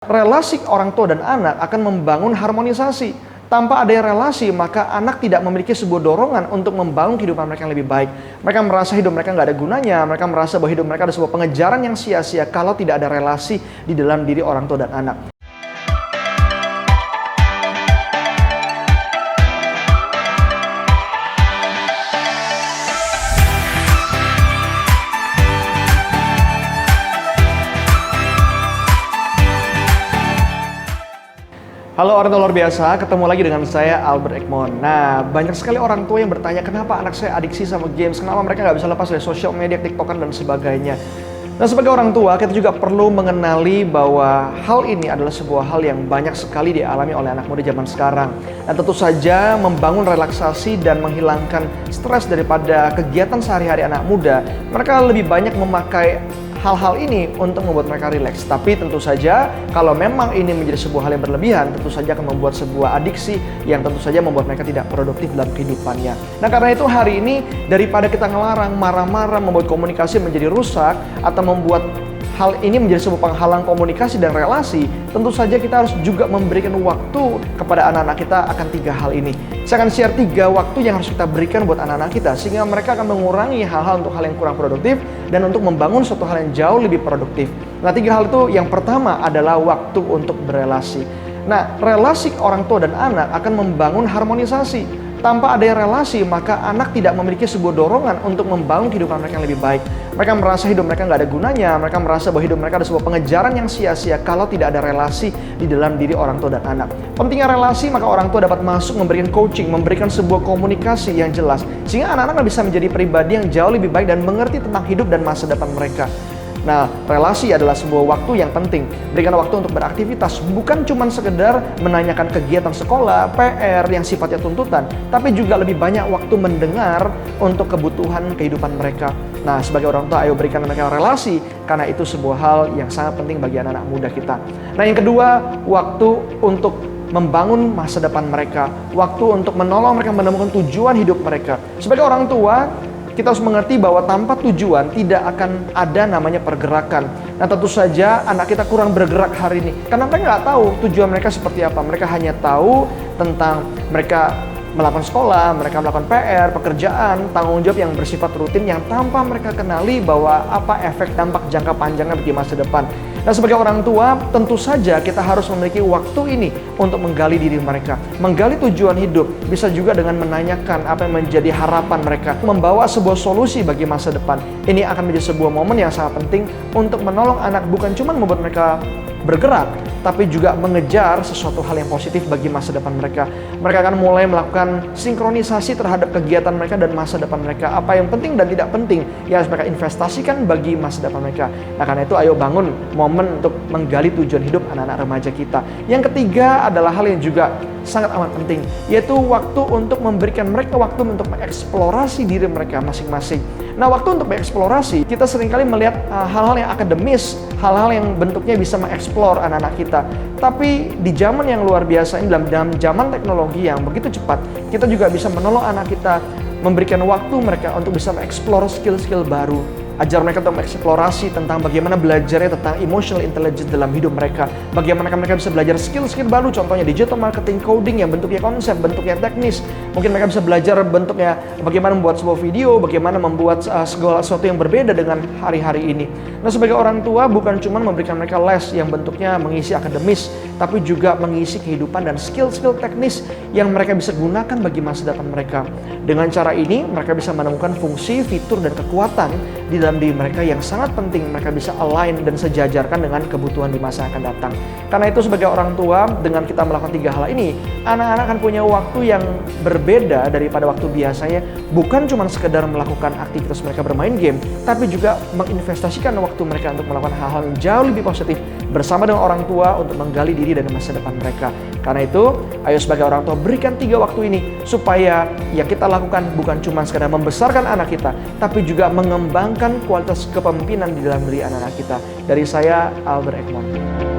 Relasi orang tua dan anak akan membangun harmonisasi. Tanpa adanya relasi, maka anak tidak memiliki sebuah dorongan untuk membangun kehidupan mereka yang lebih baik. Mereka merasa hidup mereka nggak ada gunanya, mereka merasa bahwa hidup mereka ada sebuah pengejaran yang sia-sia kalau tidak ada relasi di dalam diri orang tua dan anak. Halo orang tua luar biasa, ketemu lagi dengan saya Albert Ekmon. Nah, banyak sekali orang tua yang bertanya kenapa anak saya adiksi sama games, kenapa mereka nggak bisa lepas dari sosial media, tiktokan dan sebagainya. Nah, sebagai orang tua kita juga perlu mengenali bahwa hal ini adalah sebuah hal yang banyak sekali dialami oleh anak muda zaman sekarang. Dan tentu saja membangun relaksasi dan menghilangkan stres daripada kegiatan sehari-hari anak muda, mereka lebih banyak memakai hal-hal ini untuk membuat mereka rileks. Tapi tentu saja kalau memang ini menjadi sebuah hal yang berlebihan, tentu saja akan membuat sebuah adiksi yang tentu saja membuat mereka tidak produktif dalam kehidupannya. Nah, karena itu hari ini daripada kita ngelarang, marah-marah, membuat komunikasi menjadi rusak atau membuat hal ini menjadi sebuah penghalang komunikasi dan relasi, tentu saja kita harus juga memberikan waktu kepada anak-anak kita akan 3 hal ini. Saya akan share 3 waktu yang harus kita berikan buat anak-anak kita sehingga mereka akan mengurangi hal-hal untuk hal yang kurang produktif dan untuk membangun suatu hal yang jauh lebih produktif. Nah, 3 hal itu yang pertama adalah waktu untuk berelasi. Nah, relasi orang tua dan anak akan membangun harmonisasi. Tanpa adanya relasi, maka anak tidak memiliki sebuah dorongan untuk membangun kehidupan mereka yang lebih baik. Mereka merasa hidup mereka nggak ada gunanya, mereka merasa bahwa hidup mereka ada sebuah pengejaran yang sia-sia kalau tidak ada relasi di dalam diri orang tua dan anak. Pentingnya relasi, maka orang tua dapat masuk memberikan coaching, memberikan sebuah komunikasi yang jelas, sehingga anak-anak bisa menjadi pribadi yang jauh lebih baik dan mengerti tentang hidup dan masa depan mereka. Nah, relasi adalah sebuah waktu yang penting. Berikan waktu untuk beraktivitas, bukan cuma sekedar menanyakan kegiatan sekolah, PR yang sifatnya tuntutan, tapi juga lebih banyak waktu mendengar untuk kebutuhan kehidupan mereka. Nah, sebagai orang tua, ayo berikan mereka relasi, karena itu sebuah hal yang sangat penting bagi anak-anak muda kita. Nah, yang kedua, waktu untuk membangun masa depan mereka, waktu untuk menolong mereka menemukan tujuan hidup mereka. Sebagai orang tua, kita harus mengerti bahwa tanpa tujuan tidak akan ada namanya pergerakan. Nah, tentu saja anak kita kurang bergerak hari ini karena mereka nggak tahu tujuan mereka seperti apa. Mereka hanya tahu tentang mereka melakukan sekolah, mereka melakukan PR, pekerjaan, tanggung jawab yang bersifat rutin yang tanpa mereka kenali bahwa apa efek dampak jangka panjangnya bagi masa depan. Nah, sebagai orang tua, tentu saja kita harus memiliki waktu ini untuk menggali diri mereka. Menggali tujuan hidup, bisa juga dengan menanyakan apa yang menjadi harapan mereka. Membawa sebuah solusi bagi masa depan. Ini akan menjadi sebuah momen yang sangat penting untuk menolong anak, bukan cuma membuat mereka bergerak, tapi juga mengejar sesuatu hal yang positif bagi masa depan mereka. Mereka akan mulai melakukan sinkronisasi terhadap kegiatan mereka dan masa depan mereka. Apa yang penting dan tidak penting yang harus mereka investasikan bagi masa depan mereka. Nah, karena itu ayo bangun momen untuk menggali tujuan hidup anak-anak remaja kita. Yang ketiga adalah hal yang juga sangat amat penting, yaitu waktu untuk memberikan mereka waktu untuk mengeksplorasi diri mereka masing-masing. Nah, waktu untuk mengeksplorasi, kita seringkali melihat hal-hal yang akademis, hal-hal yang bentuknya bisa mengeksplor anak-anak kita. Tapi di zaman yang luar biasa ini, dalam zaman teknologi yang begitu cepat, kita juga bisa menolong anak kita, memberikan waktu mereka untuk bisa mengeksplor skill-skill baru. Ajar mereka untuk mengeksplorasi tentang bagaimana belajarnya tentang emotional intelligence dalam hidup mereka. Bagaimana mereka bisa belajar skill-skill baru, contohnya digital marketing, coding yang bentuknya konsep, bentuknya teknis. Mungkin mereka bisa belajar bentuknya bagaimana membuat sebuah video, bagaimana membuat segala sesuatu yang berbeda dengan hari-hari ini. Nah, sebagai orang tua bukan cuma memberikan mereka les yang bentuknya mengisi akademis, tapi juga mengisi kehidupan dan skill-skill teknis yang mereka bisa gunakan bagi masa depan mereka. Dengan cara ini, mereka bisa menemukan fungsi, fitur, dan kekuatan di dalam diri mereka yang sangat penting mereka bisa align dan sejajarkan dengan kebutuhan di masa yang akan datang. Karena itu sebagai orang tua, dengan kita melakukan 3 hal ini, anak-anak akan punya waktu yang berbeda daripada waktu biasanya, bukan cuma sekedar melakukan aktivitas mereka bermain game, tapi juga menginvestasikan waktu mereka untuk melakukan hal-hal yang jauh lebih positif bersama dengan orang tua untuk menggali diri dan masa depan mereka. Karena itu, ayo sebagai orang tua berikan 3 waktu ini supaya yang kita lakukan bukan cuma sekedar membesarkan anak kita, tapi juga mengembangkan kualitas kepemimpinan di dalam diri anak-anak kita. Dari saya, Albert Ekmon.